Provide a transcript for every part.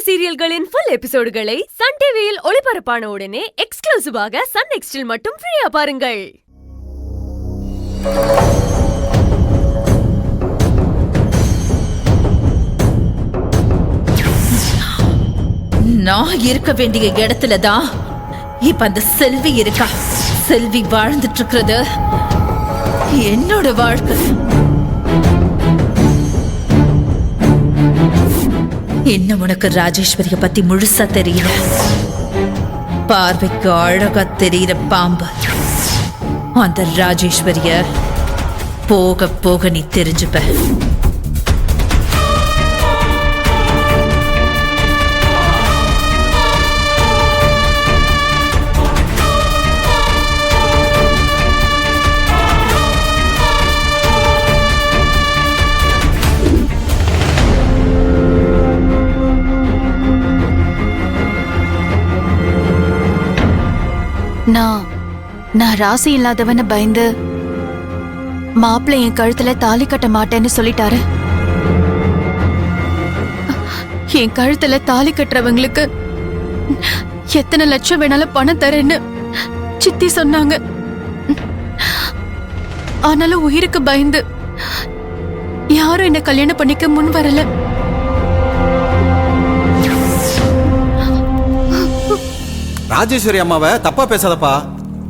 சீரியல்களின் full எபிசோடுகளை Sun டிவியில் ஒளிபரப்பான உடனே எக்ஸ்க்ளூசிவாக சன் நெக்ஸ்டில் மட்டும் ஃப்ரீயா பாருங்கள். நான் இருக்க வேண்டிய இடத்துலதான் இப்ப அந்த செல்வி இருக்கா. செல்வி வாழ்ந்துட்டு இருக்கிறது என்னோட வாழ்க்கை. இன்னும் உனக்கு ராஜேஸ்வரிய பத்தி முழுசா தெரியல. பார்வைக்கு அழகா தெரியிற பாம்பு அந்த ராஜேஸ்வரிய போக போக நீ தெரிஞ்சுப்ப. நான் ராசி இல்லாதவன பயந்து மாப்பிள்ளை என் கழுத்துல தாலி கட்ட மாட்டேன்னு சொல்லிட்டாரு. என் கழுத்துல தாலி கட்டுறவங்களுக்கு எத்தனை லட்சம் வேணாலும் பணம் தரேன்னு சித்தி சொன்னாங்க. ஆனாலும் உயிருக்கு பயந்து யாரும் என்ன கல்யாணம் பண்ணிக்க முன் வரல. ராஜேஸ்வரி அம்மாவை தப்பா பேசாதப்பா.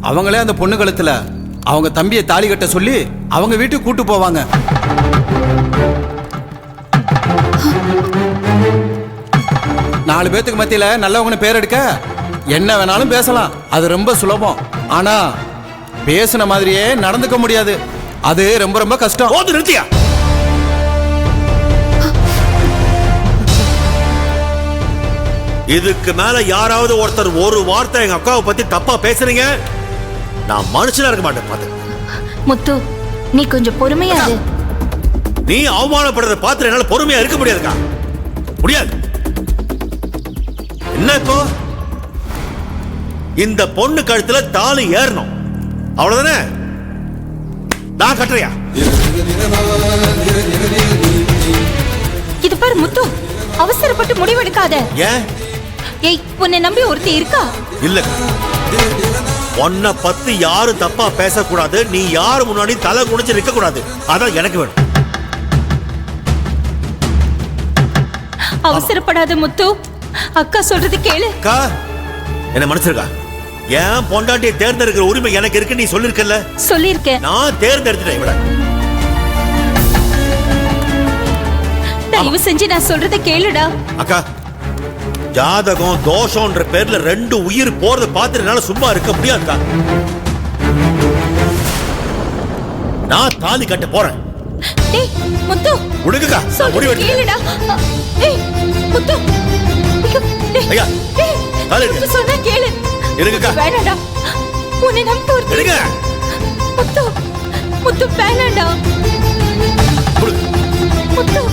அவங்களே அந்த பொண்ணு கழுத்துல அவங்க தம்பியை தாலி கட்ட சொல்லி அவங்க வீட்டுக்கு கூட்டு போவாங்க. நாலு பேத்துக்கு மத்தியில நல்லவங்கன்னு பேர் எடுக்க என்ன வேணாலும் பேசலாம், அது ரொம்ப சுலபம். ஆனா பேசின மாதிரியே நடந்துக்க முடியாது, அது ரொம்ப ரொம்ப கஷ்டம். நிறுத்தியா? இதுக்கு மேல யாராவது ஒருத்தர் ஒரு வார்த்தை எங்க அக்காவை பத்தி தப்பா பேசுறீங்க, நான் மனுஷனா இருக்க மாட்டேன். பாத்து முத்து, நீ கொஞ்சம் பொறுமையா இரு. நீ அவமானப்படுறத பார்த்து என்னால பொறுமையா இருக்க முடியாதுக்கா. முடியாது. என்ன இப்போ இந்த பொண்ணு கழுத்துல தாலி ஏறணும், அவ்வளவுதானே? நான் கட்டுறியா? இது பாரு முத்து, அவசரப்பட்டு முடிவெடுக்காத. ஏன்? ஏய், உன்னை நம்பி ஒருத்தி இருக்கா? இல்ல, உன்னை பத்தி யாரும் தப்பா பேசக்கூடாது, நீ யாரு முன்னாடி தலை குடிச்சு நிக்க கூடாது, அதான் எனக்கு வேணும். அவசரப்படாத முத்து, அக்கா சொல்றது கேளு. அக்கா என்ன மனுஷருக்கா? ஏன் பொண்டாட்டியை தேர்ந்தெடுக்கிற உரிமை எனக்கு இருக்கு, நீ சொல்லிருக்கல? சொல்லிருக்கேன். நான் தேர்ந்தெடுத்துட்டேன். இவள தயவு செஞ்சு நான் சொல்றத கேளுடா. அக்கா, ஜாதகம் தோஷம்ன்ற பேர்ல 2 உயிர் போறத பாத்துறதுனால சும்மா இருக்க முடியாதுக்கா. நான் தாலி கட்ட போறேன். டேய் முத்து, உடுங்கக்கா, சொல்றத கேளுடா. டேய் முத்து, ஐயா தாலி முத்து சொன்னா கேளு. இருங்கக்கா. வேணாடா, உன்னை நம்பி ஒருத்தி இருங்க. முத்து, முத்து வேணாடா. முத்து,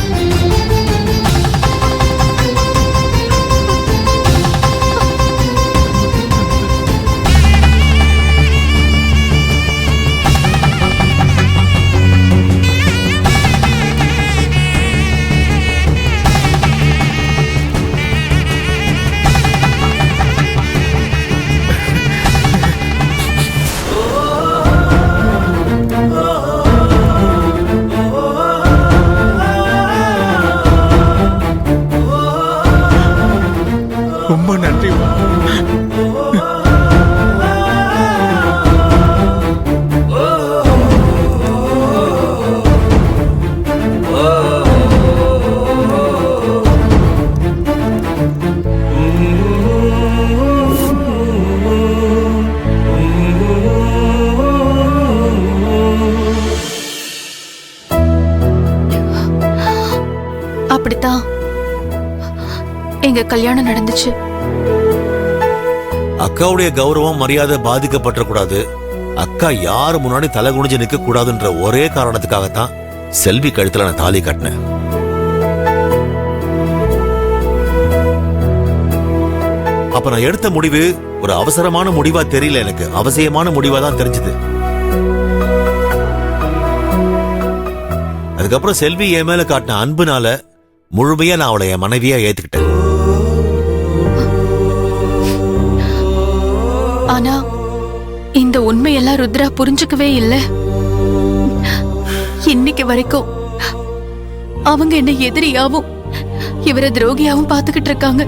ரொம்ப நன்றி. அப்படித்தான் எங்க கல்யாணம் நடந்துச்சு. அக்காவுடைய கௌரவம் மரியாதை பாதிக்கப்பட்டக்கூடாது, அக்கா யாரு முன்னாடி தலை குனிஞ்சு நிக்க கூடாதுன்ற ஒரே காரணத்துக்காகத்தான் செல்வி கழுத்துல நான் தாலி கட்டினேன். அப்ப நான் எடுத்த முடிவு ஒரு அவசரமான முடிவா தெரியல, எனக்கு அவசியமான முடிவா தான் தெரிஞ்சது. அதுக்கப்புறம் செல்வி என் மேல காட்டின அன்புனால முழுமையா நான் அவளை என் மனைவியா ஏத்துக்கிட்டேன். ஆனா இந்த உண்மையெல்லாம் ருத்ரா புரிஞ்சுக்கவே இல்ல. இன்னைக்கு வரைக்கும் அவங்க என்ன எதிரியாவும் இவரை துரோகியாவும் பாத்துக்கிட்டு இருக்காங்க.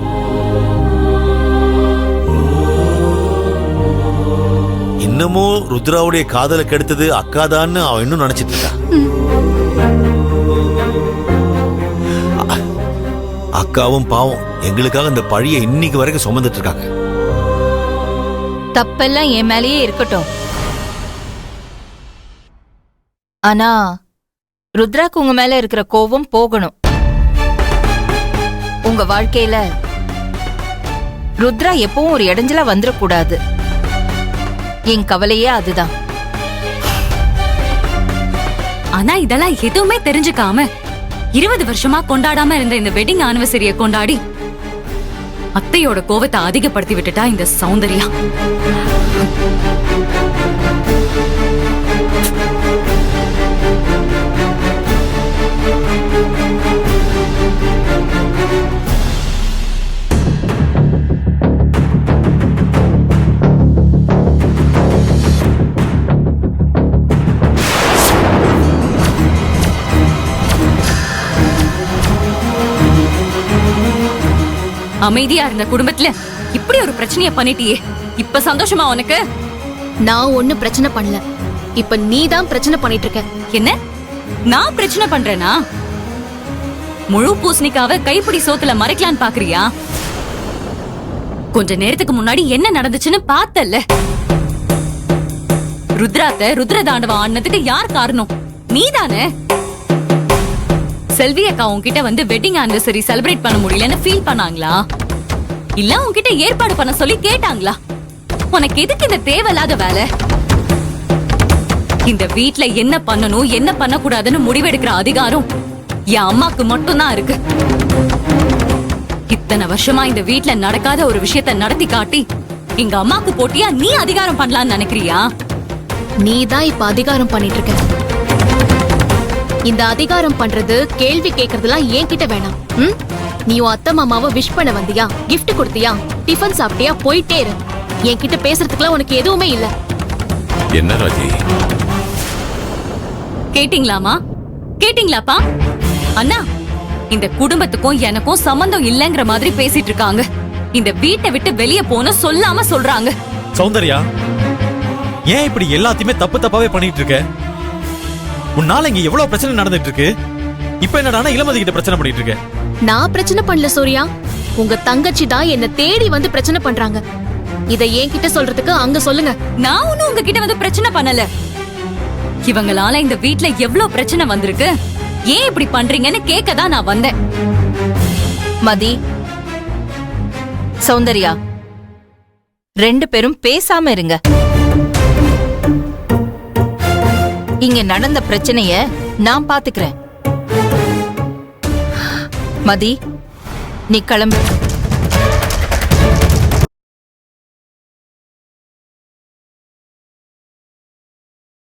இன்னமும் ருத்ராவுடைய காதலை கெடுத்தது அக்காதான்னு அவன் இன்னும் நினைச்சிட்டு இருக்கா. அக்காவும் பாவம் எங்களுக்காக இந்த பழிய இன்னைக்கு வரைக்கும் சுமந்துட்டு இருக்காங்க. தப்பெல்லாம் என் மேலேயே இருக்கட்டும். ஆனா ருத்ராக்கு உங்க மேல இருக்கிற கோபம் போகணும். உங்க வாழ்க்கையில ருத்ரா எப்பவும் ஒரு இடைஞ்சலா வந்துடக்கூடாது. என் கவலையே அதுதான். ஆனா இதெல்லாம் எதுவுமே தெரிஞ்சுக்காம 20 வருஷமா கொண்டாடாம இருந்த இந்த வெட்டிங் ஆனிவர்சரிய கொண்டாடி அத்தையோட கோவத்தை அதிகப்படுத்தி விட்டுட்டா இந்த சௌந்தர்யா. அமைதியா இருந்த குடும்பத்துல இப்படி ஒரு பிரச்சனைய பண்ணிட்டியே, இப்ப சந்தோஷமா உனக்கு? நான் ஒண்ணு பிரச்சனை பண்ணல, இப்ப நீ தான் பிரச்சனை பண்ணிட்டு இருக்க. என்ன நான் பிரச்சனை பண்றேனா? முழு பூசணிக்காவை கைப்பிடி சோத்துல மறைக்கலான்னு பாக்குறியா? கொஞ்ச நேரத்துக்கு முன்னாடி என்ன நடந்துச்சுன்னு பார்த்தல்ல. ருத்ர தாண்டவம் ஆனதுக்கு யார் காரணம்? நீதானே. செல்வி அக்கா உன்கிட்ட வந்து வெட்டிங் ஆனிவர்சரி செலிப்ரேட் பண்ண முடியலன்னு ஃபீல் பண்ணாங்களா? இல்ல உன்கிட்ட ஏற்பாடு பண்ண சொல்லி கேட்டாங்களா? உனக்கு எதுக்கு இந்த தேவையில்லாத வேலை? இந்த வீட்ல என்ன பண்ணணும் என்ன பண்ணக்கூடாதுன்னு முடிவெடுக்கிற அதிகாரம் என் அம்மாக்கு மட்டும்தான் இருக்கு. இத்தனை வருஷமா இந்த வீட்ல நடக்காத ஒரு விஷயத்த நடத்தி காட்டி எங்க அம்மாக்கு போட்டியா நீ அதிகாரம் பண்ணலாம்னு நினைக்கிறியா? நீ தான் இப்ப அதிகாரம் பண்ணிட்டு இருக்க. இந்த அதிகாரம் பண்றது கேள்வி கேக்குறதுலாம் என்கிட்ட வேணாம். நீ உன் அத்தை மாமாவை விஷ் பண்ண வந்தியா, gift கொடுத்தியா, டிஃபன் சாப்பிட்டியா, போயிட்டே இரு. என்கிட்ட பேசுறதுக்குலாம் உனக்கு எதுவுமே இல்ல. என்ன ராஜி? கேட்டிங்களாமா? கேட்டிங்களாப்பா? அண்ணா, இந்த குடும்பத்துக்கும் எனக்கும் சம்பந்தம் இல்லங்கிற மாதிரி பேசிட்டு இருக்காங்க. இந்த வீட்டை விட்டு வெளியே போன சொல்லாம சொல்றாங்க. சௌந்தர்யா, ஏன் இப்படி எல்லாத்தையுமே தப்பு தப்பாவே பண்ணிட்டு இருக்க? உன்னால இங்க எவ்வளவு பிரச்சனை நடந்துட்டு இருக்கு. இப்ப என்னடானா இளமதி கிட்ட பிரச்சனை பண்ணிட்டு இருக்க. நான் பிரச்சனை பண்ணல சூர்யா, உங்க தங்கச்சி தான் என்ன தேடி வந்து பிரச்சனை பண்றாங்க. இத என்கிட்ட சொல்றதுக்கு அங்க சொல்லுங்க. நான் ஒண்ணும் உங்ககிட்ட வந்து பிரச்சனை பண்ணல. இவங்களால இந்த வீட்ல எவ்வளவு பிரச்சனை வந்திருக்கு, ஏன் இப்படி பண்றீங்கன்னு கேட்கதான் நான் வந்தேன். மதி, சௌந்தர்யா, 2 பேரும் பேசாம இருங்க. இங்க நடந்த பிரச்சனைய நான் பாத்துக்கிறேன். மதி, நீ கிளம்பு.